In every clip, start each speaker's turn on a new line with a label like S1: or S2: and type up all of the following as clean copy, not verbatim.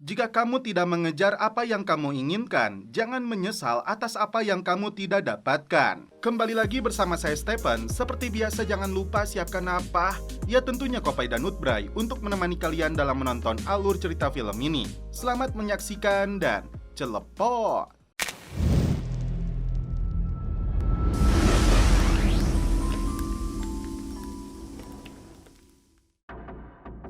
S1: Jika kamu tidak mengejar apa yang kamu inginkan, jangan menyesal atas apa yang kamu tidak dapatkan. Kembali lagi bersama saya Stephen. Seperti biasa jangan lupa siapkan apa? Ya tentunya Kopai dan Nutbray untuk menemani kalian dalam menonton alur cerita film ini. Selamat menyaksikan dan celepot!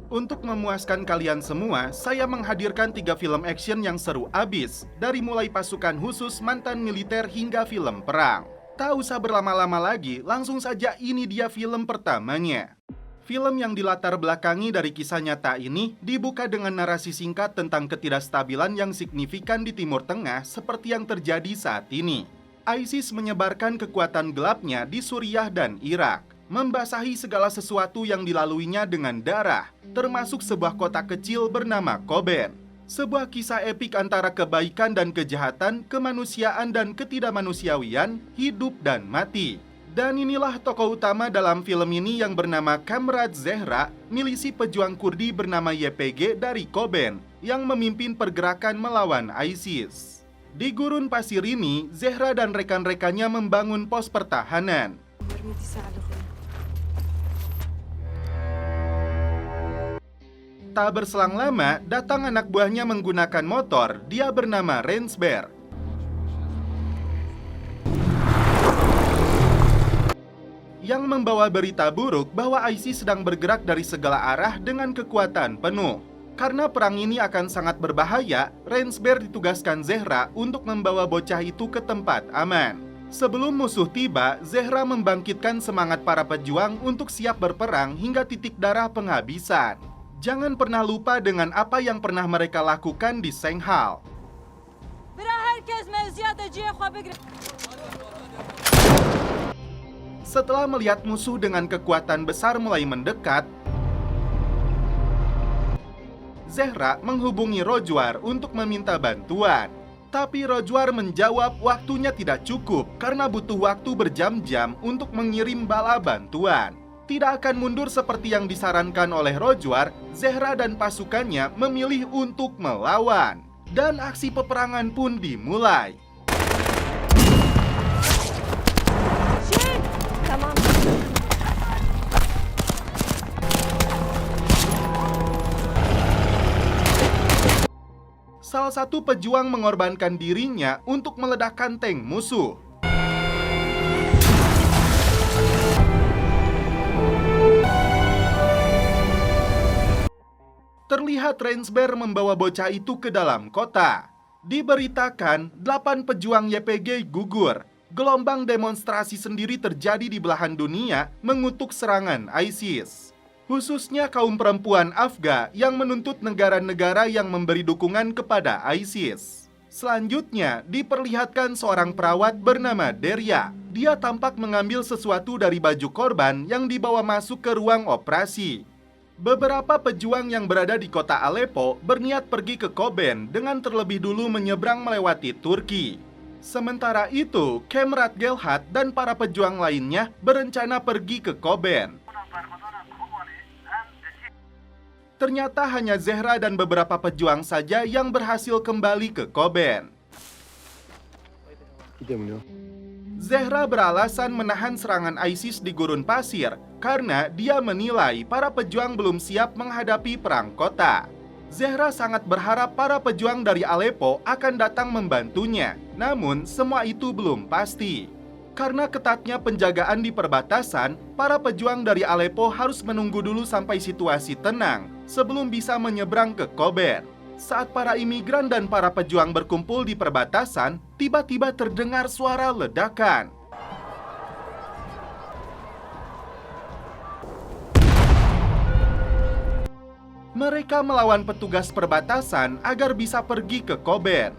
S1: Untuk memuaskan kalian semua, saya menghadirkan 3 film action yang seru abis. Dari mulai pasukan khusus, mantan militer, hingga film perang. Tak usah berlama-lama lagi, langsung saja ini dia film pertamanya. Film yang dilatar belakangi dari kisah nyata ini dibuka dengan narasi singkat tentang ketidakstabilan yang signifikan di Timur Tengah seperti yang terjadi saat ini. ISIS menyebarkan kekuatan gelapnya di Suriah dan Irak, membasahi segala sesuatu yang dilaluinya dengan darah, termasuk sebuah kota kecil bernama Koben. Sebuah kisah epik antara kebaikan dan kejahatan, kemanusiaan dan ketidakmanusiawian, hidup dan mati. Dan inilah tokoh utama dalam film ini yang bernama Kamrat Zehra, milisi pejuang Kurdi bernama YPG dari Koben, yang memimpin pergerakan melawan ISIS. Di gurun pasir ini, Zehra dan rekan-rekannya membangun pos pertahanan. Tak berselang lama, datang anak buahnya menggunakan motor. Dia bernama Rensberg. Yang membawa berita buruk bahwa ISIS sedang bergerak dari segala arah dengan kekuatan penuh. Karena perang ini akan sangat berbahaya, Rensberg ditugaskan Zehra untuk membawa bocah itu ke tempat aman. Sebelum musuh tiba, Zehra membangkitkan semangat para pejuang untuk siap berperang hingga titik darah penghabisan. Jangan pernah lupa dengan apa yang pernah mereka lakukan di Senghal. Setelah melihat musuh dengan kekuatan besar mulai mendekat, Zehra menghubungi Rojwar untuk meminta bantuan. Tapi Rojwar menjawab waktunya tidak cukup karena butuh waktu berjam-jam untuk mengirim bala bantuan. Tidak akan mundur seperti yang disarankan oleh Rojwar, Zehra dan pasukannya memilih untuk melawan. Dan aksi peperangan pun dimulai. Salah satu pejuang mengorbankan dirinya untuk meledakkan tank musuh. Terlihat Rensberg membawa bocah itu ke dalam kota. Diberitakan 8 pejuang YPG gugur. Gelombang demonstrasi sendiri terjadi di belahan dunia mengutuk serangan ISIS. Khususnya kaum perempuan Afgan yang menuntut negara-negara yang memberi dukungan kepada ISIS. Selanjutnya diperlihatkan seorang perawat bernama Deria. Dia tampak mengambil sesuatu dari baju korban yang dibawa masuk ke ruang operasi. Beberapa pejuang yang berada di kota Aleppo berniat pergi ke Koben dengan terlebih dulu menyeberang melewati Turki. Sementara itu, Kamrat Gelhat dan para pejuang lainnya berencana pergi ke Koben. Ternyata hanya Zehra dan beberapa pejuang saja yang berhasil kembali ke Koben. Zehra beralasan menahan serangan ISIS di gurun pasir karena dia menilai para pejuang belum siap menghadapi perang kota. Zehra sangat berharap para pejuang dari Aleppo akan datang membantunya, namun semua itu belum pasti. Karena ketatnya penjagaan di perbatasan, para pejuang dari Aleppo harus menunggu dulu sampai situasi tenang sebelum bisa menyeberang ke Koben. Saat para imigran dan para pejuang berkumpul di perbatasan, tiba-tiba terdengar suara ledakan. Mereka melawan petugas perbatasan agar bisa pergi ke Koben.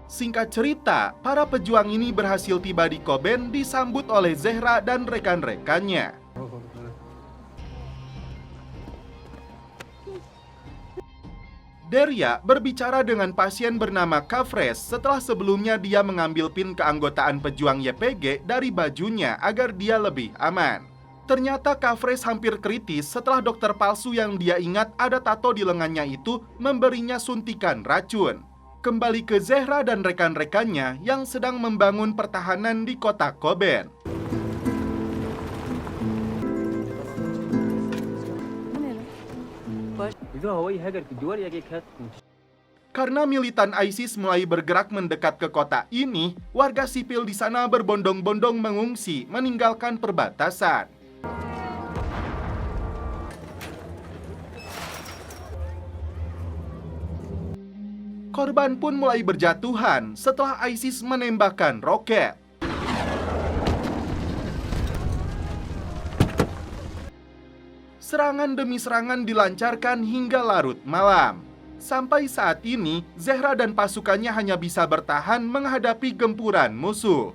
S1: Singkat cerita, para pejuang ini berhasil tiba di Koben disambut oleh Zehra dan rekan-rekannya. Deria berbicara dengan pasien bernama Kafres setelah sebelumnya dia mengambil pin keanggotaan pejuang YPG dari bajunya agar dia lebih aman. Ternyata Kafres hampir kritis setelah dokter palsu yang dia ingat ada tato di lengannya itu memberinya suntikan racun. Kembali ke Zehra dan rekan-rekannya yang sedang membangun pertahanan di kota Koben. Karena militan ISIS mulai bergerak mendekat ke kota ini, warga sipil di sana berbondong-bondong mengungsi meninggalkan perbatasan. Korban pun mulai berjatuhan setelah ISIS menembakkan roket. Serangan demi serangan dilancarkan hingga larut malam. Sampai saat ini, Zehra dan pasukannya hanya bisa bertahan menghadapi gempuran musuh.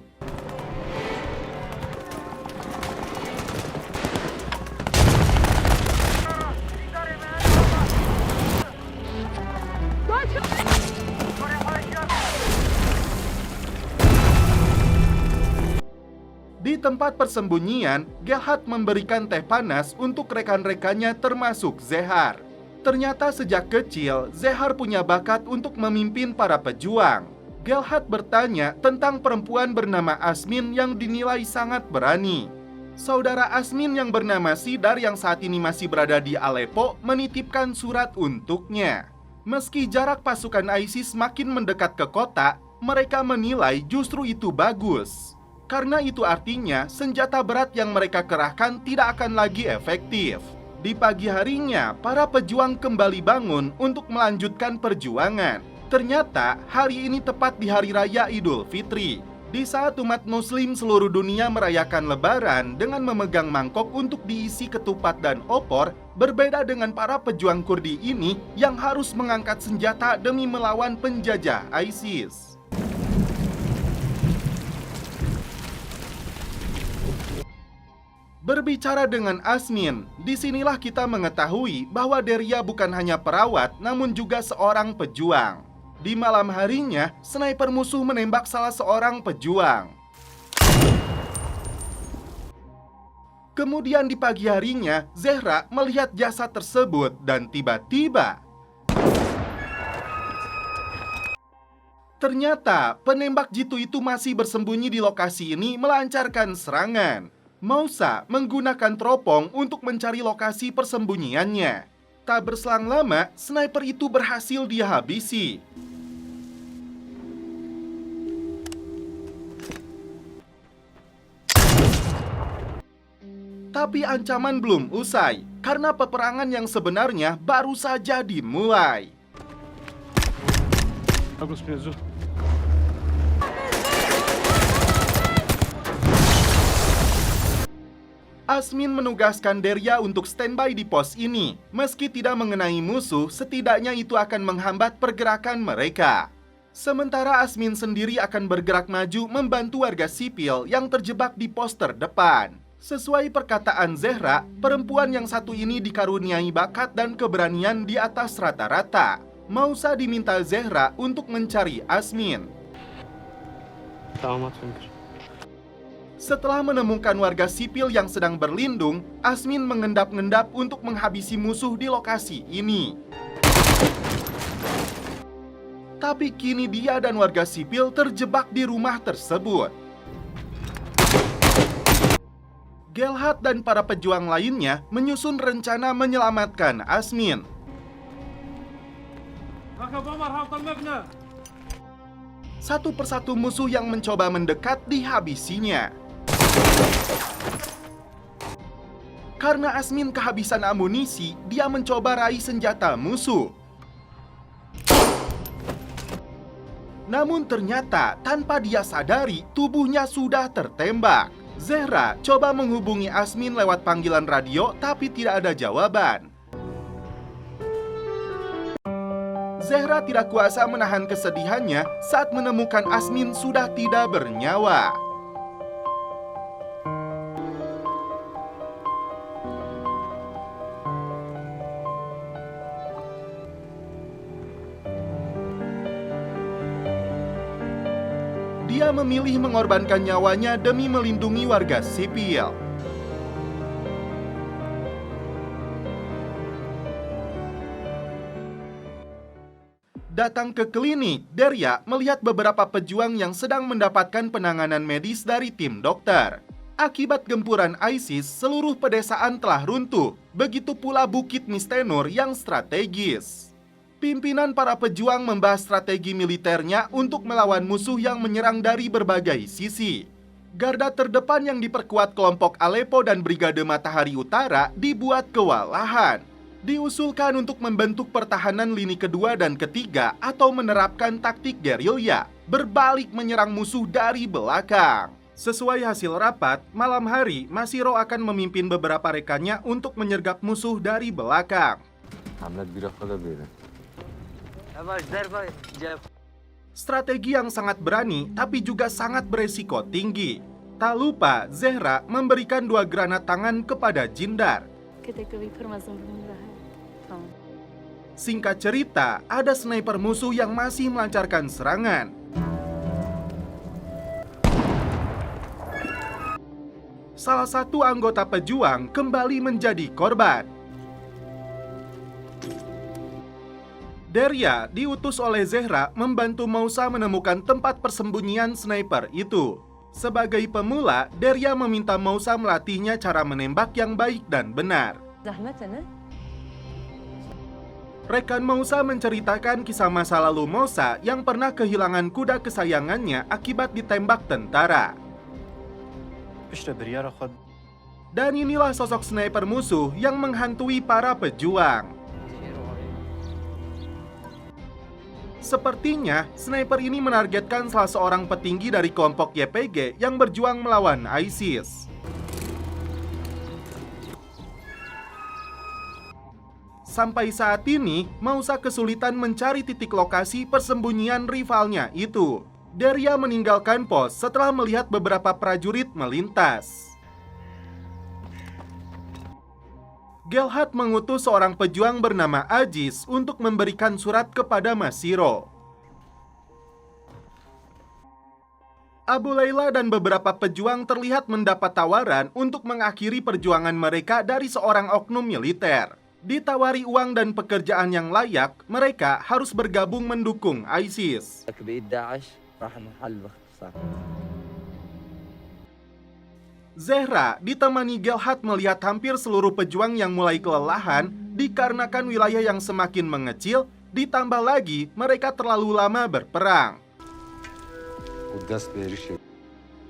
S1: Di tempat persembunyian, Gelhat memberikan teh panas untuk rekan-rekannya termasuk Zehar. Ternyata sejak kecil, Zehar punya bakat untuk memimpin para pejuang. Gelhat bertanya tentang perempuan bernama Asmin yang dinilai sangat berani. Saudara Asmin yang bernama Sidar yang saat ini masih berada di Aleppo menitipkan surat untuknya. Meski jarak pasukan ISIS makin mendekat ke kota, mereka menilai justru itu bagus. Karena itu artinya senjata berat yang mereka kerahkan tidak akan lagi efektif. Di pagi harinya, para pejuang kembali bangun untuk melanjutkan perjuangan. Ternyata hari ini tepat di Hari Raya Idul Fitri. Di saat umat muslim seluruh dunia merayakan lebaran dengan memegang mangkok untuk diisi ketupat dan opor, berbeda dengan para pejuang Kurdi ini yang harus mengangkat senjata demi melawan penjajah ISIS. Berbicara dengan Asmin, disinilah kita mengetahui bahwa Deria bukan hanya perawat, namun juga seorang pejuang. Di malam harinya, sniper musuh menembak salah seorang pejuang. Kemudian di pagi harinya, Zehra melihat jasad tersebut dan tiba-tiba ternyata penembak jitu itu masih bersembunyi di lokasi ini melancarkan serangan. Mausa menggunakan teropong untuk mencari lokasi persembunyiannya. Tak berselang lama, sniper itu berhasil dia habisi. Tapi ancaman belum usai, karena peperangan yang sebenarnya baru saja dimulai. Asmin menugaskan Deria untuk standby di pos ini. Meski tidak mengenai musuh, setidaknya itu akan menghambat pergerakan mereka. Sementara Asmin sendiri akan bergerak maju membantu warga sipil yang terjebak di pos terdepan. Sesuai perkataan Zehra, perempuan yang satu ini dikaruniai bakat dan keberanian di atas rata-rata. Mausa diminta Zehra untuk mencari Asmin. Setelah menemukan warga sipil yang sedang berlindung, Asmin mengendap-endap untuk menghabisi musuh di lokasi ini. Tapi kini dia dan warga sipil terjebak di rumah tersebut. Gelhat dan para pejuang lainnya menyusun rencana menyelamatkan Asmin. Satu persatu musuh yang mencoba mendekat dihabisinya. Karena Asmin kehabisan amunisi, dia mencoba raih senjata musuh. Namun ternyata tanpa dia sadari, tubuhnya sudah tertembak. Zehra coba menghubungi Asmin lewat panggilan radio, tapi tidak ada jawaban. Zehra tidak kuasa menahan kesedihannya saat menemukan Asmin sudah tidak bernyawa. Dia memilih mengorbankan nyawanya demi melindungi warga sipil. Datang ke klinik, Derya melihat beberapa pejuang yang sedang mendapatkan penanganan medis dari tim dokter. Akibat gempuran ISIS, seluruh pedesaan telah runtuh, begitu pula Bukit Mistenur yang strategis. Pimpinan para pejuang membahas strategi militernya untuk melawan musuh yang menyerang dari berbagai sisi. Garda terdepan yang diperkuat kelompok Aleppo dan Brigade Matahari Utara dibuat kewalahan. Diusulkan untuk membentuk pertahanan lini kedua dan ketiga atau menerapkan taktik gerilya, berbalik menyerang musuh dari belakang. Sesuai hasil rapat, malam hari Masiro akan memimpin beberapa rekannya untuk menyergap musuh dari belakang. Strategi yang sangat berani tapi juga sangat beresiko tinggi. Tak lupa, Zehra memberikan 2 granat tangan kepada Jindar. Singkat cerita, ada sniper musuh yang masih melancarkan serangan. Salah satu anggota pejuang kembali menjadi korban. Derya diutus oleh Zehra membantu Mousa menemukan tempat persembunyian sniper itu. Sebagai pemula, Derya meminta Mousa melatihnya cara menembak yang baik dan benar. Rekan Mousa menceritakan kisah masa lalu Mousa yang pernah kehilangan kuda kesayangannya akibat ditembak tentara. Dan inilah sosok sniper musuh yang menghantui para pejuang. Sepertinya, sniper ini menargetkan salah seorang petinggi dari kelompok YPG yang berjuang melawan ISIS. Sampai saat ini, Mousa kesulitan mencari titik lokasi persembunyian rivalnya itu. Derya meninggalkan pos setelah melihat beberapa prajurit melintas. Gelhat mengutus seorang pejuang bernama Aziz untuk memberikan surat kepada Masiro. Abu Laila dan beberapa pejuang terlihat mendapat tawaran untuk mengakhiri perjuangan mereka dari seorang oknum militer. Ditawari uang dan pekerjaan yang layak, mereka harus bergabung mendukung ISIS. Zehra ditemani Gelhat melihat hampir seluruh pejuang yang mulai kelelahan dikarenakan wilayah yang semakin mengecil, ditambah lagi mereka terlalu lama berperang.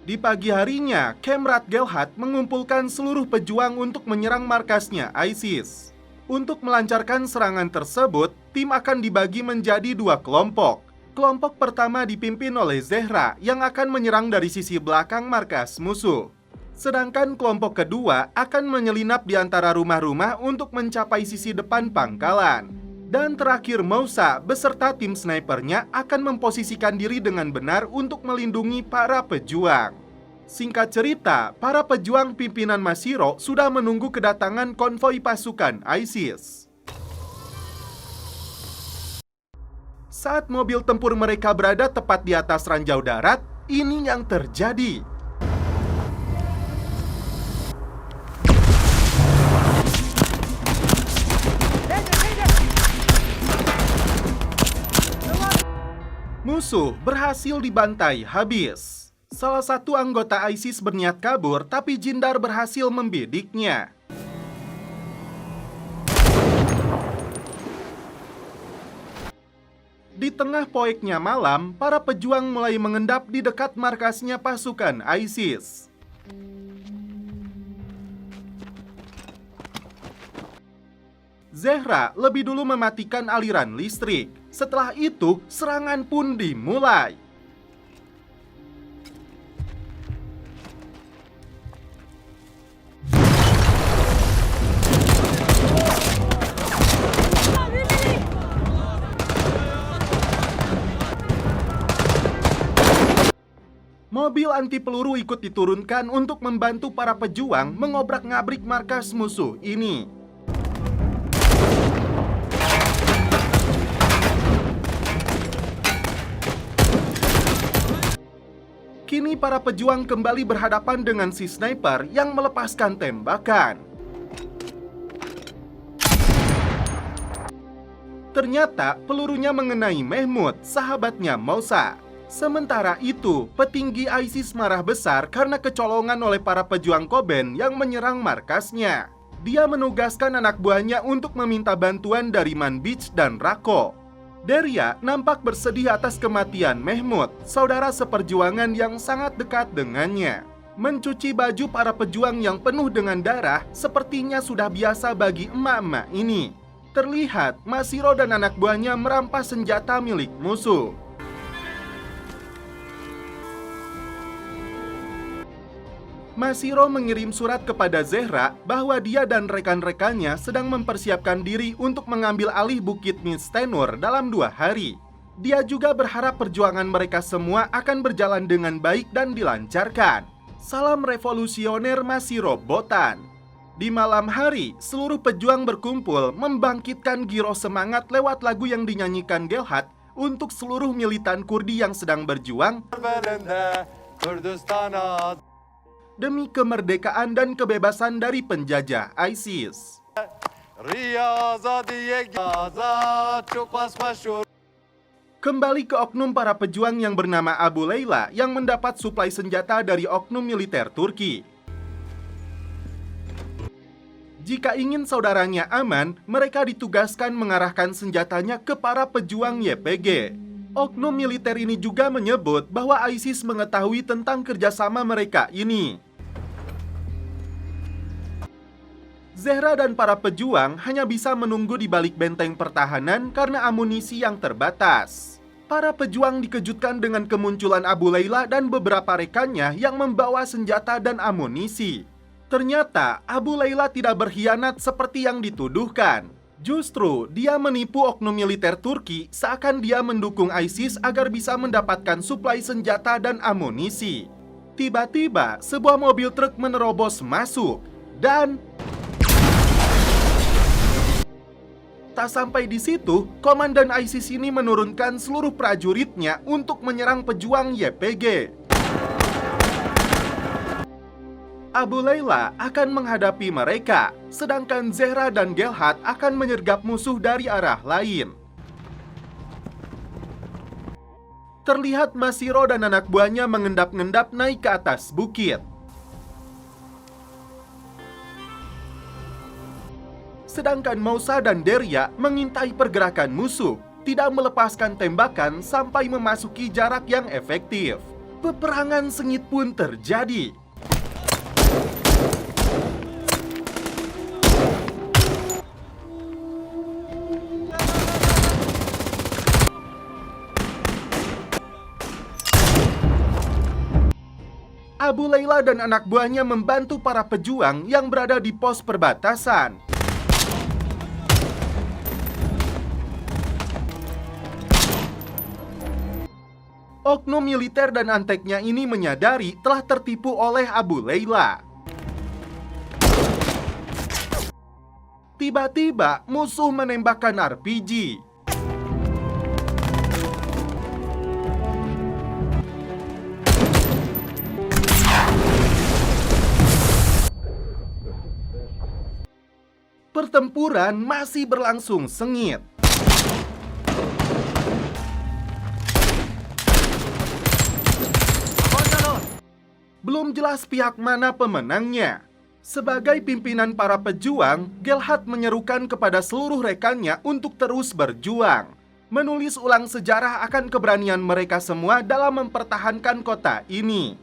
S1: Di pagi harinya, Kemrat Gelhat mengumpulkan seluruh pejuang untuk menyerang markasnya ISIS. Untuk melancarkan serangan tersebut, tim akan dibagi menjadi 2 kelompok. Kelompok pertama dipimpin oleh Zehra yang akan menyerang dari sisi belakang markas musuh. Sedangkan kelompok kedua akan menyelinap di antara rumah-rumah untuk mencapai sisi depan pangkalan. Dan terakhir Mousa beserta tim snipernya akan memposisikan diri dengan benar untuk melindungi para pejuang. Singkat cerita, para pejuang pimpinan Masiro sudah menunggu kedatangan konvoi pasukan ISIS. Saat mobil tempur mereka berada tepat di atas ranjau darat, ini yang terjadi. Musuh berhasil dibantai habis. Salah satu anggota ISIS berniat kabur, tapi Jindar berhasil membidiknya. Di tengah poeknya malam, para pejuang mulai mengendap di dekat markasnya pasukan ISIS. Zehra lebih dulu mematikan aliran listrik. Setelah itu, serangan pun dimulai. Mobil anti peluru ikut diturunkan untuk membantu para pejuang mengobrak-ngabrik markas musuh ini. Kini para pejuang kembali berhadapan dengan si sniper yang melepaskan tembakan. Ternyata pelurunya mengenai Mehmud, sahabatnya Mousa. Sementara itu, petinggi ISIS marah besar karena kecolongan oleh para pejuang Koben yang menyerang markasnya. Dia menugaskan anak buahnya untuk meminta bantuan dari Manbij dan Rako. Deria nampak bersedih atas kematian Mehmud, saudara seperjuangan yang sangat dekat dengannya. Mencuci baju para pejuang yang penuh dengan darah sepertinya sudah biasa bagi emak-emak ini. Terlihat Masiro dan anak buahnya merampas senjata milik musuh. Masiro mengirim surat kepada Zehra bahwa dia dan rekan-rekannya sedang mempersiapkan diri untuk mengambil alih Bukit Mistenur dalam 2 hari. Dia juga berharap perjuangan mereka semua akan berjalan dengan baik dan dilancarkan. Salam revolusioner Masiro Botan. Di malam hari, seluruh pejuang berkumpul membangkitkan giro semangat lewat lagu yang dinyanyikan Gelhat untuk seluruh militan Kurdi yang sedang berjuang demi kemerdekaan dan kebebasan dari penjajah ISIS. Kembali ke oknum para pejuang yang bernama Abu Layla yang mendapat suplai senjata dari oknum militer Turki. Jika ingin saudaranya aman, mereka ditugaskan mengarahkan senjatanya ke para pejuang YPG. Oknum militer ini juga menyebut bahwa ISIS mengetahui tentang kerjasama mereka ini. Zehra dan para pejuang hanya bisa menunggu di balik benteng pertahanan karena amunisi yang terbatas. Para pejuang dikejutkan dengan kemunculan Abu Layla dan beberapa rekannya yang membawa senjata dan amunisi. Ternyata Abu Layla tidak berkhianat seperti yang dituduhkan. Justru dia menipu oknum militer Turki seakan dia mendukung ISIS agar bisa mendapatkan suplai senjata dan amunisi. Tiba-tiba sebuah mobil truk menerobos masuk dan tak sampai di situ, komandan ISIS ini menurunkan seluruh prajuritnya untuk menyerang pejuang YPG. Abu Layla akan menghadapi mereka, sedangkan Zehra dan Gelhat akan menyergap musuh dari arah lain. Terlihat Masiro dan anak buahnya mengendap-endap naik ke atas bukit. Sedangkan Mousa dan Deria mengintai pergerakan musuh, tidak melepaskan tembakan sampai memasuki jarak yang efektif. Peperangan sengit pun terjadi. Abu Layla dan anak buahnya membantu para pejuang yang berada di pos perbatasan. Oknum militer dan anteknya ini menyadari telah tertipu oleh Abu Layla. Tiba-tiba musuh menembakkan RPG. Pertempuran masih berlangsung sengit. Belum jelas pihak mana pemenangnya. Sebagai pimpinan para pejuang, Gelhat menyerukan kepada seluruh rekannya untuk terus berjuang, menulis ulang sejarah akan keberanian mereka semua dalam mempertahankan kota ini.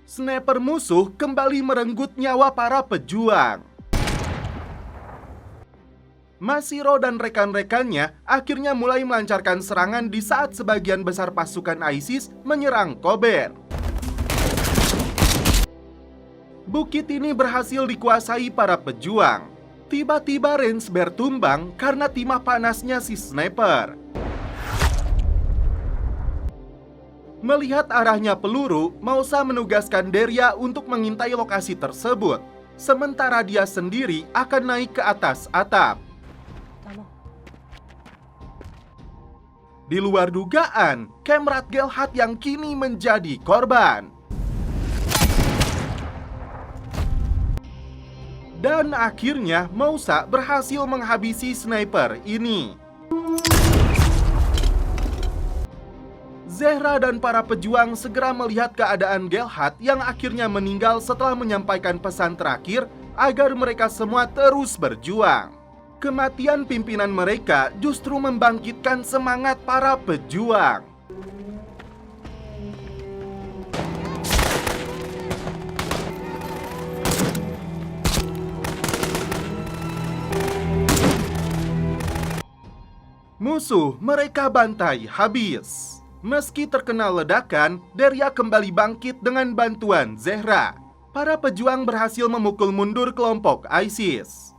S1: Sniper musuh kembali merenggut nyawa para pejuang. Masiro dan rekan-rekannya akhirnya mulai melancarkan serangan di saat sebagian besar pasukan ISIS menyerang Kober. Bukit ini berhasil dikuasai para pejuang. Tiba-tiba Rensberg tumbang karena timah panasnya si sniper. Melihat arahnya peluru, Mousa menugaskan Deria untuk mengintai lokasi tersebut. sementara dia sendiri akan naik ke atas atap. Di luar dugaan, Kamrat Gelhat yang kini menjadi korban. Dan akhirnya Mousa berhasil menghabisi sniper ini. Zehra dan para pejuang segera melihat keadaan Gelhat yang akhirnya meninggal setelah menyampaikan pesan terakhir agar mereka semua terus berjuang. Kematian pimpinan mereka justru membangkitkan semangat para pejuang. Musuh mereka bantai habis. Meski terkena ledakan, Deria kembali bangkit dengan bantuan Zehra. Para pejuang berhasil memukul mundur kelompok ISIS.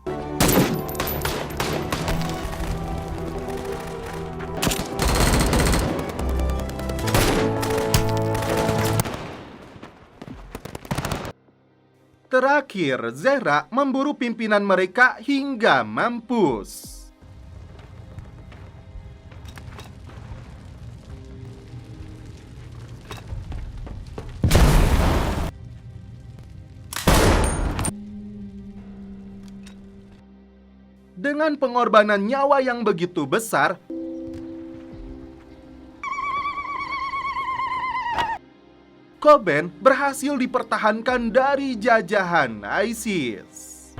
S1: Terakhir, Zehra memburu pimpinan mereka hingga mampus. Dengan pengorbanan nyawa yang begitu besar, Koben berhasil dipertahankan dari jajahan ISIS.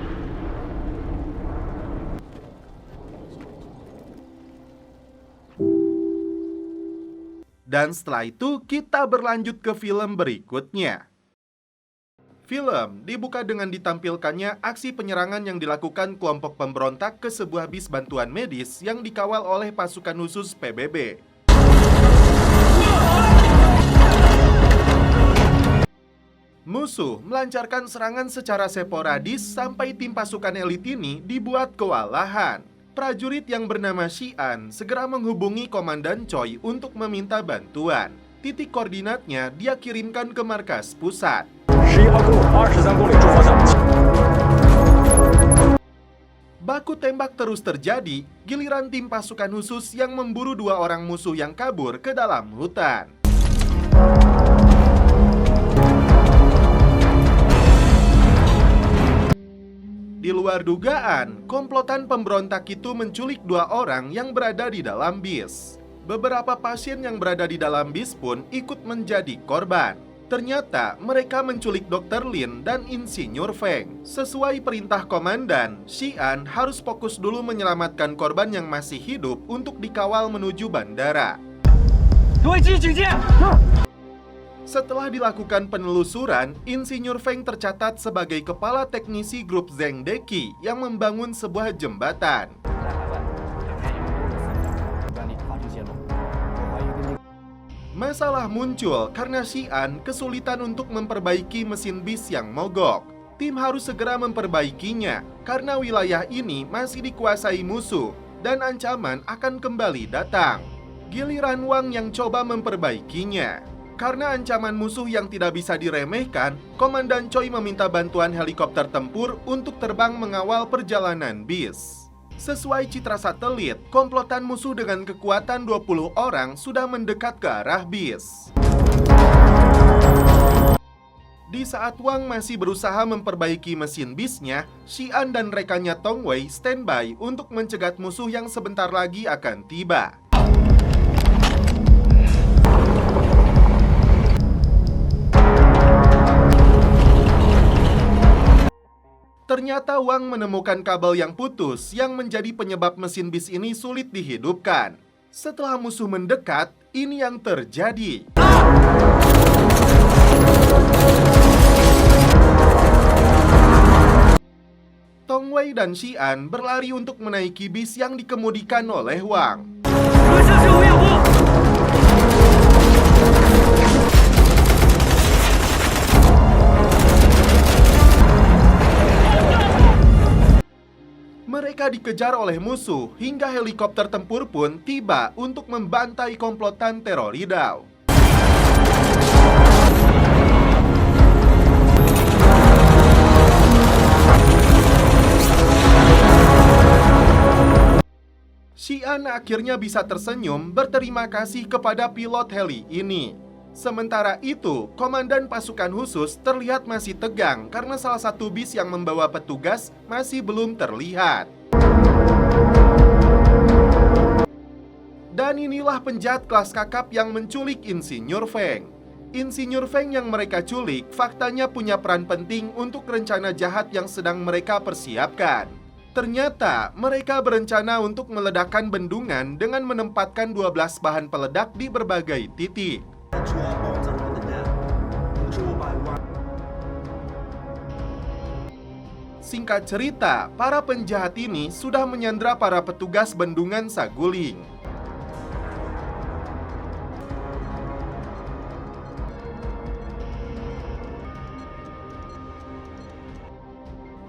S1: Dan setelah itu kita berlanjut ke film berikutnya. Film dibuka dengan ditampilkannya aksi penyerangan yang dilakukan kelompok pemberontak ke sebuah bis bantuan medis yang dikawal oleh pasukan khusus PBB. Musuh melancarkan serangan secara sporadis sampai tim pasukan elit ini dibuat kewalahan. Prajurit yang bernama Xian segera menghubungi Komandan Choi untuk meminta bantuan. Titik koordinatnya dia kirimkan ke markas pusat. Baku tembak terus terjadi, giliran tim pasukan khusus yang memburu 2 orang musuh yang kabur ke dalam hutan. Di luar dugaan, komplotan pemberontak itu menculik 2 orang yang berada di dalam bis. Beberapa pasien yang berada di dalam bis pun ikut menjadi korban. Ternyata mereka menculik Dr. Lin dan Insinyur Feng. Sesuai perintah komandan, Xian harus fokus dulu menyelamatkan korban yang masih hidup untuk dikawal menuju bandara. Setelah dilakukan penelusuran, Insinyur Feng tercatat sebagai kepala teknisi grup Zheng Deki yang membangun sebuah jembatan. Masalah muncul karena Xian kesulitan untuk memperbaiki mesin bis yang mogok. Tim harus segera memperbaikinya karena wilayah ini masih dikuasai musuh dan ancaman akan kembali datang. Giliran Wang yang coba memperbaikinya. Karena ancaman musuh yang tidak bisa diremehkan, Komandan Choi meminta bantuan helikopter tempur untuk terbang mengawal perjalanan bis. Sesuai citra satelit, komplotan musuh dengan kekuatan 20 orang sudah mendekat ke arah bis. Di saat Wang masih berusaha memperbaiki mesin bisnya, Xian dan rekannya Tong Wei standby untuk mencegat musuh yang sebentar lagi akan tiba. Ternyata Wang menemukan kabel yang putus yang menjadi penyebab mesin bis ini sulit dihidupkan. Setelah musuh mendekat, ini yang terjadi. Tong Wei dan Xian berlari untuk menaiki bis yang dikemudikan oleh Wang. Mereka dikejar oleh musuh hingga helikopter tempur pun tiba untuk membantai komplotan teror Ridao. Xi'an akhirnya bisa tersenyum berterima kasih kepada pilot heli ini. Sementara itu, komandan pasukan khusus terlihat masih tegang karena salah satu bis yang membawa petugas masih belum terlihat. Dan inilah penjahat kelas kakap yang menculik Insinyur Feng. Insinyur Feng yang mereka culik faktanya punya peran penting untuk rencana jahat yang sedang mereka persiapkan. Ternyata mereka berencana untuk meledakkan bendungan dengan menempatkan 12 bahan peledak di berbagai titik. Singkat cerita, para penjahat ini sudah menyandra para petugas bendungan Saguling.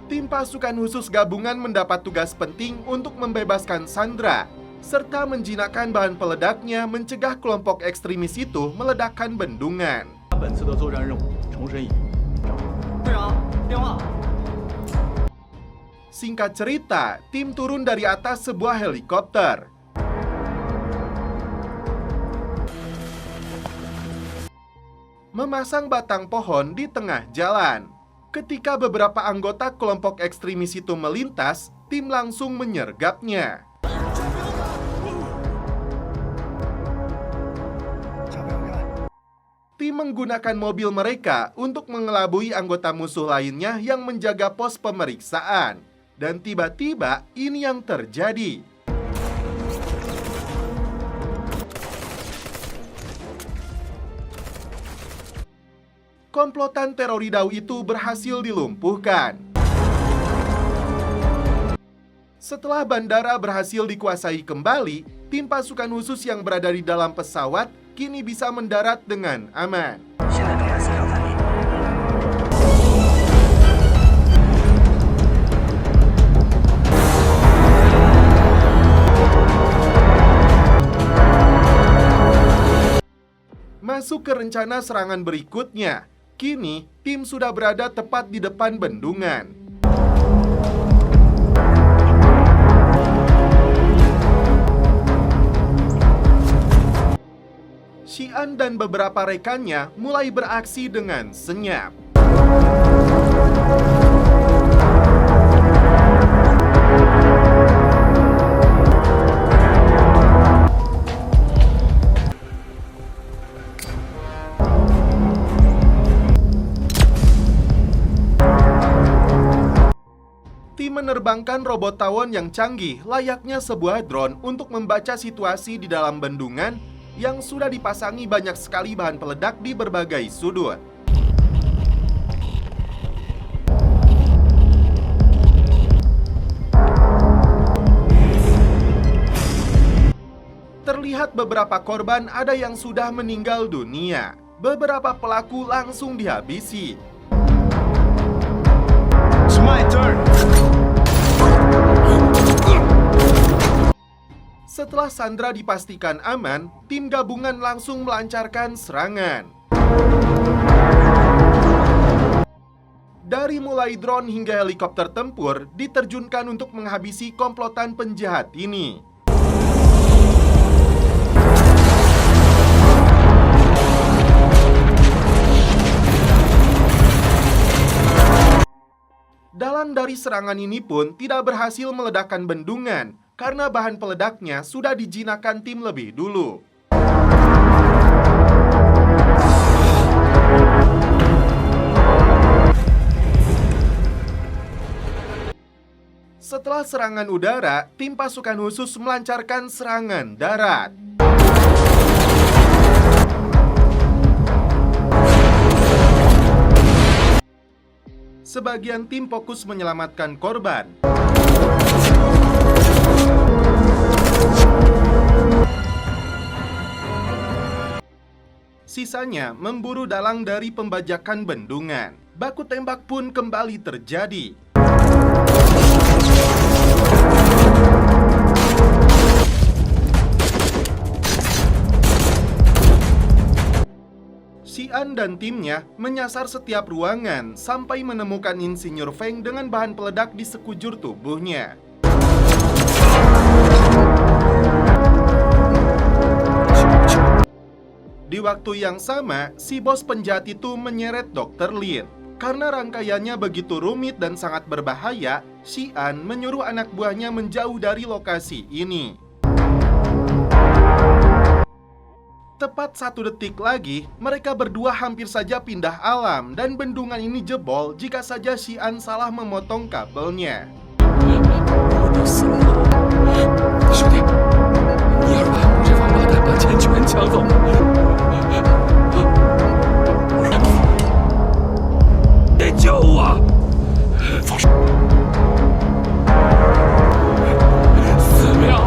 S1: Tim pasukan khusus gabungan mendapat tugas penting untuk membebaskan Sandra, serta menjinakkan bahan peledaknya mencegah kelompok ekstremis itu meledakkan bendungan. Singkat cerita, tim turun dari atas sebuah helikopter. Memasang batang pohon di tengah jalan. Ketika beberapa anggota kelompok ekstremis itu melintas, tim langsung menyergapnya. Tim menggunakan mobil mereka untuk mengelabui anggota musuh lainnya yang menjaga pos pemeriksaan. Dan tiba-tiba ini yang terjadi. Komplotan teroridau itu berhasil dilumpuhkan. Setelah bandara berhasil dikuasai kembali, tim pasukan khusus yang berada di dalam pesawat kini bisa mendarat dengan aman. Masuk ke rencana serangan berikutnya. Kini, tim sudah berada tepat di depan bendungan. Xi'an dan beberapa rekannya mulai beraksi dengan senyap. Menerbangkan robot tawon yang canggih layaknya sebuah drone untuk membaca situasi di dalam bendungan yang sudah dipasangi banyak sekali bahan peledak di berbagai sudut. Terlihat beberapa korban ada yang sudah meninggal dunia. Beberapa pelaku langsung dihabisi.
S2: It's my turn.
S1: Setelah Sandra dipastikan aman, tim gabungan langsung melancarkan serangan. Dari mulai drone hingga helikopter tempur diterjunkan untuk menghabisi komplotan penjahat ini. Dalang dari serangan ini pun tidak berhasil meledakkan bendungan karena bahan peledaknya sudah dijinakkan tim lebih dulu. Setelah serangan udara, tim pasukan khusus melancarkan serangan darat. Sebagian tim fokus menyelamatkan korban. Sisanya memburu dalang dari pembajakan bendungan. Baku tembak pun kembali terjadi. Xi'an dan timnya menyasar setiap ruangan sampai menemukan Insinyur Feng dengan bahan peledak di sekujur tubuhnya. Di waktu yang sama, si bos penjahat itu menyeret Dr. Lin. Karena rangkaiannya begitu rumit dan sangat berbahaya, Xian menyuruh anak buahnya menjauh dari lokasi ini. Tepat 1 detik lagi, mereka berdua hampir saja pindah alam dan bendungan ini jebol jika saja Xian salah memotong kabelnya.
S2: 我都死了，兄弟，你要是把我这王八蛋把钱全抢走了，得救我！放手！4秒。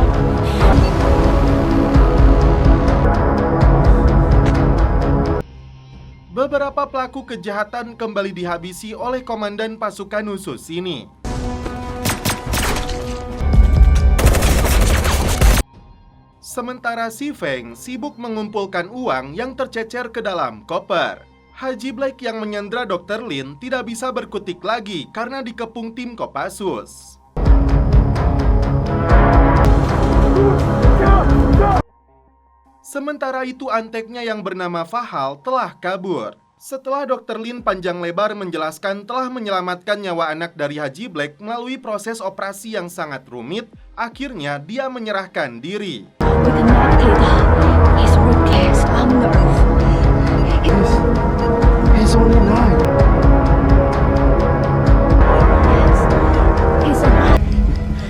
S1: Beberapa pelaku kejahatan kembali dihabisi oleh komandan pasukan khusus ini. Sementara si Feng sibuk mengumpulkan uang yang tercecer ke dalam koper. Haji Black yang menyandra Dr. Lin tidak bisa berkutik lagi karena dikepung tim Kopassus. Sementara itu anteknya yang bernama Fahal telah kabur. Setelah Dr. Lin panjang lebar menjelaskan telah menyelamatkan nyawa anak dari Haji Black melalui proses operasi yang sangat rumit, akhirnya dia menyerahkan diri.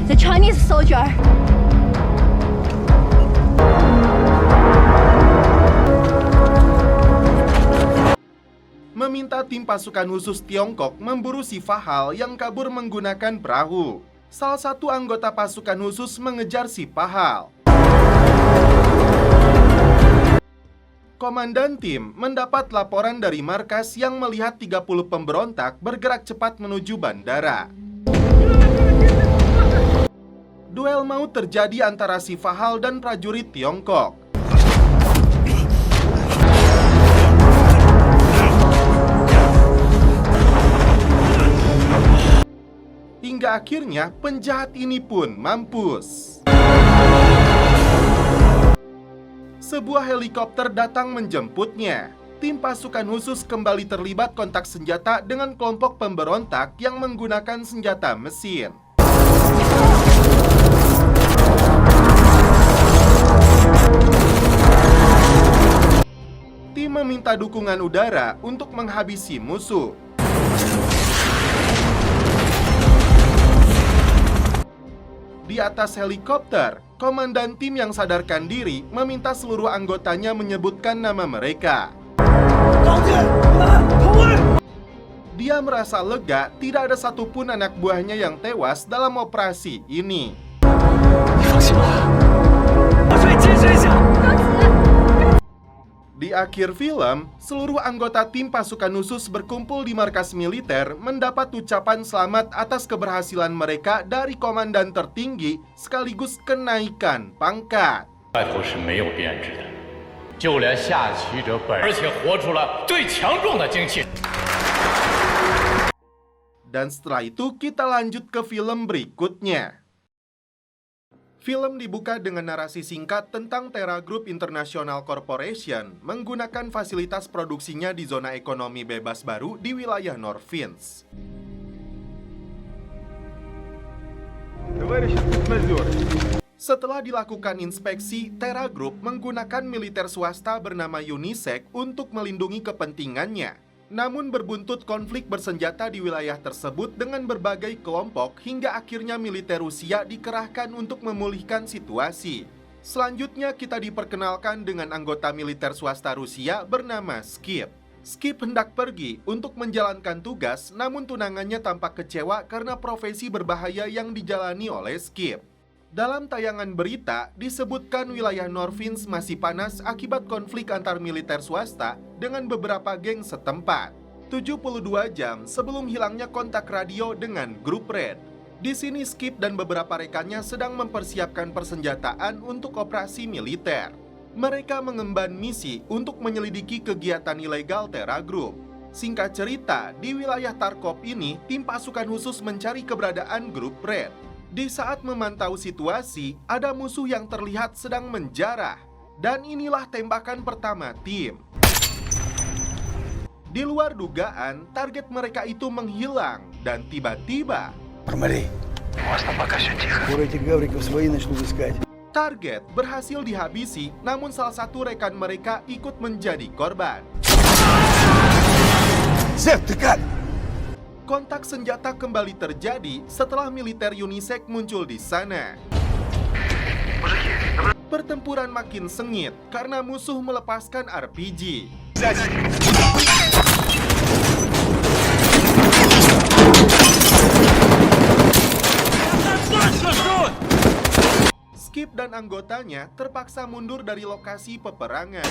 S3: The Chinese soldier.
S1: Meminta tim pasukan khusus Tiongkok memburu si Fahal yang kabur menggunakan perahu. Salah satu anggota pasukan khusus mengejar si Fahal. Komandan tim mendapat laporan dari markas yang melihat 30 pemberontak bergerak cepat menuju bandara. Duel maut terjadi antara si Fahal dan prajurit Tiongkok. Hingga akhirnya penjahat ini pun mampus. Sebuah helikopter datang menjemputnya. Tim pasukan khusus kembali terlibat kontak senjata dengan kelompok pemberontak yang menggunakan senjata mesin. Tim meminta dukungan udara untuk menghabisi musuh. Di atas helikopter, komandan tim yang sadarkan diri meminta seluruh anggotanya menyebutkan nama mereka. Dia merasa lega tidak ada satupun anak buahnya yang tewas dalam operasi ini. Di akhir film, seluruh anggota tim pasukan khusus berkumpul di markas militer mendapat ucapan selamat atas keberhasilan mereka dari komandan tertinggi sekaligus kenaikan pangkat. Dan setelah itu kita lanjut ke film berikutnya. Film dibuka dengan narasi singkat tentang Terra Group International Corporation menggunakan fasilitas produksinya di zona ekonomi bebas baru di wilayah Norvinsk. Setelah dilakukan inspeksi, Terra Group menggunakan militer swasta bernama UNISEC untuk melindungi kepentingannya. Namun berbuntut konflik bersenjata di wilayah tersebut dengan berbagai kelompok hingga akhirnya militer Rusia dikerahkan untuk memulihkan situasi. Selanjutnya kita diperkenalkan dengan anggota militer swasta Rusia bernama Skip. Skip hendak pergi untuk menjalankan tugas, namun tunangannya tampak kecewa karena profesi berbahaya yang dijalani oleh Skip. Dalam tayangan berita, disebutkan wilayah Norvinsk masih panas akibat konflik antar militer swasta dengan beberapa geng setempat. 72 jam sebelum hilangnya kontak radio dengan grup Red. Di sini Skip dan beberapa rekannya sedang mempersiapkan persenjataan untuk operasi militer. Mereka mengemban misi untuk menyelidiki kegiatan ilegal Terra Group. Singkat cerita, di wilayah Tarkov ini, tim pasukan khusus mencari keberadaan grup Red. Di saat memantau situasi, ada musuh yang terlihat sedang menjarah. Dan inilah tembakan pertama tim. Di luar dugaan, target mereka itu menghilang. Dan tiba-tiba
S3: Армарей. Скоро этих гавриков свои начнут искать.
S1: target berhasil dihabisi, namun salah satu rekan mereka ikut menjadi korban.
S3: Зев, ты как?
S1: Kontak senjata kembali terjadi setelah militer UNISEC muncul di sana. Pertempuran makin sengit karena musuh melepaskan RPG. Skip dan anggotanya terpaksa mundur dari lokasi peperangan.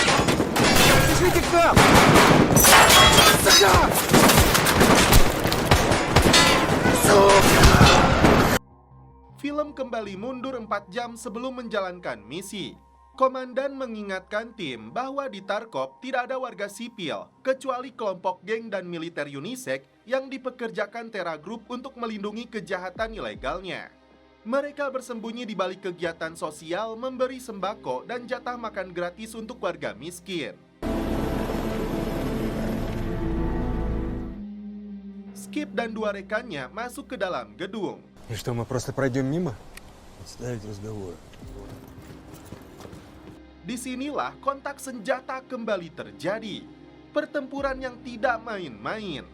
S1: Film kembali mundur 4 jam sebelum menjalankan misi. Komandan mengingatkan tim bahwa di Tarkov tidak ada warga sipil, kecuali kelompok geng dan militer UNISEC yang dipekerjakan Terra Group untuk melindungi kejahatan ilegalnya. Mereka bersembunyi di balik kegiatan sosial, memberi sembako dan jatah makan gratis untuk warga miskin. Skip dan 2 rekannya masuk ke dalam gedung.
S2: И что, мы просто пройдем мимо?
S3: Отставить разговор.
S1: Disinilah kontak senjata kembali terjadi. Pertempuran yang tidak main-main.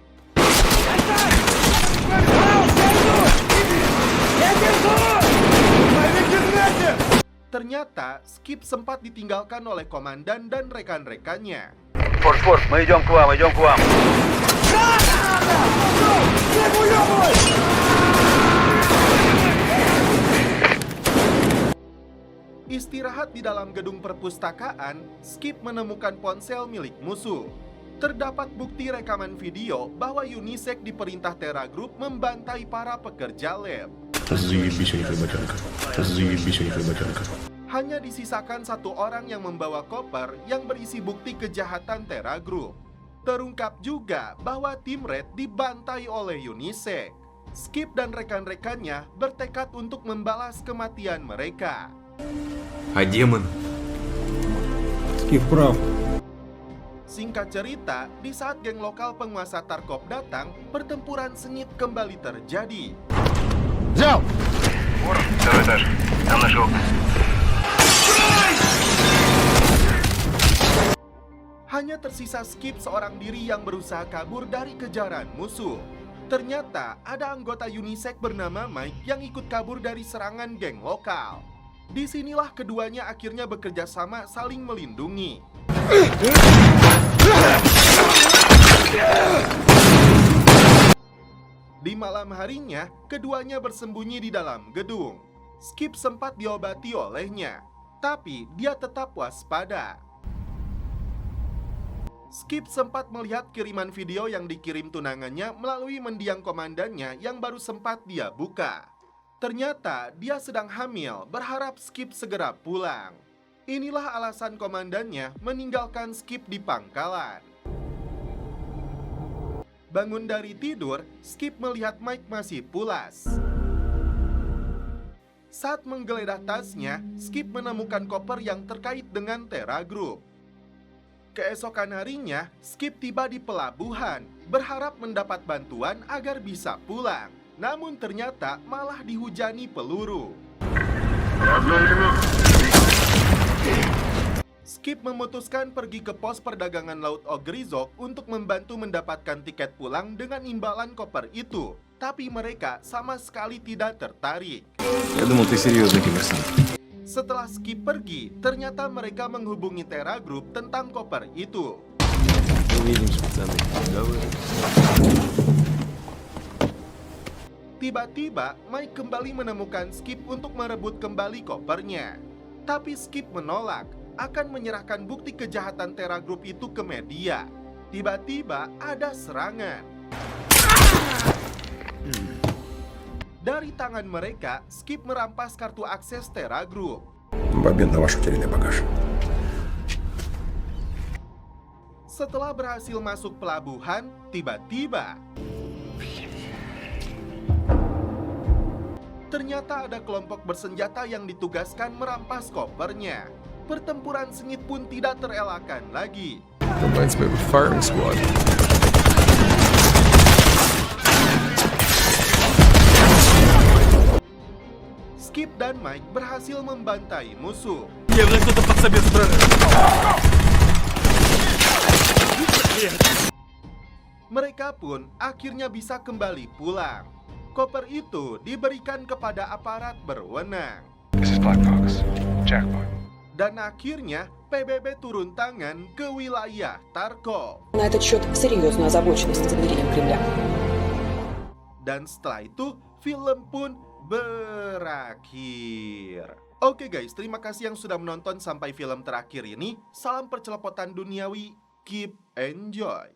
S1: Ternyata Skip sempat ditinggalkan oleh komandan dan rekan-rekannya.
S3: Форс, мы идем к вам, идем к вам.
S1: Istirahat di dalam gedung perpustakaan, Skip menemukan ponsel milik musuh. Terdapat bukti rekaman video bahwa UNISEC diperintah Terra Group membantai para pekerja lab.
S4: Заебись у них работенка. Заебись у них работенка.
S1: Hanya disisakan 1 orang yang membawa koper yang berisi bukti kejahatan Terra Group. Terungkap juga bahwa tim Red dibantai oleh UNISEC. Skip dan rekan-rekannya bertekad untuk membalas kematian mereka.
S2: А демон?
S3: Скиф прав.
S1: Singkat cerita, di saat geng lokal penguasa Tarkov datang, pertempuran sengit kembali terjadi.
S3: Взял!
S4: Второй этаж. Там наши окна.
S1: Hanya tersisa Skip seorang diri yang berusaha kabur dari kejaran musuh. Ternyata ada anggota UNISEC bernama Mike yang ikut kabur dari serangan geng lokal. Disinilah keduanya akhirnya bekerja sama saling melindungi. Di malam harinya, keduanya bersembunyi di dalam gedung. Skip sempat diobati olehnya, tapi dia tetap waspada. Skip sempat melihat kiriman video yang dikirim tunangannya melalui mendiang komandannya yang baru sempat dia buka. Ternyata dia sedang hamil, berharap Skip segera pulang. Inilah alasan komandannya meninggalkan Skip di pangkalan. Bangun dari tidur, Skip melihat Mike masih pulas. Saat menggeledah tasnya, Skip menemukan koper yang terkait dengan Terra Group. Keesokan harinya, Skip tiba di pelabuhan, berharap mendapat bantuan agar bisa pulang. Namun ternyata malah dihujani peluru. Skip memutuskan pergi ke pos perdagangan laut Ogrizok untuk membantu mendapatkan tiket pulang dengan imbalan koper itu. Tapi mereka sama sekali tidak tertarik.
S2: Я думал, ты серьезный коммерсант.
S1: Setelah Skip pergi, ternyata mereka menghubungi Terra Group tentang koper itu.
S2: Увидимся, пацаны. Давай.
S1: Tiba-tiba, Mike kembali menemukan Skip untuk merebut kembali kopernya. Tapi Skip menolak, akan menyerahkan bukti kejahatan Terra Group itu ke media. Tiba-tiba ada serangan. Dari tangan mereka, Skip merampas kartu akses Terra Group.
S4: В обмен на ваш утерянный багаж.
S1: Setelah berhasil masuk pelabuhan, tiba-tiba Ternyata ada kelompok bersenjata yang ditugaskan merampas kopernya. Pertempuran sengit pun tidak terelakkan lagi.
S2: Reminds me of a firing squad.
S1: Skip dan Mike berhasil membantai musuh. Mereka pun akhirnya bisa kembali pulang. Koper itu diberikan kepada aparat berwenang.
S5: This is Black Fox. Jackpot.
S1: Dan akhirnya PBB turun tangan ke wilayah Tarkov.
S6: На этот счет серьезную озабоченность замерением Кремля.
S1: Dan setelah itu film pun berakhir. Oke guys, terima kasih yang sudah menonton sampai film terakhir ini. Salam percelepotan duniawi, keep enjoy.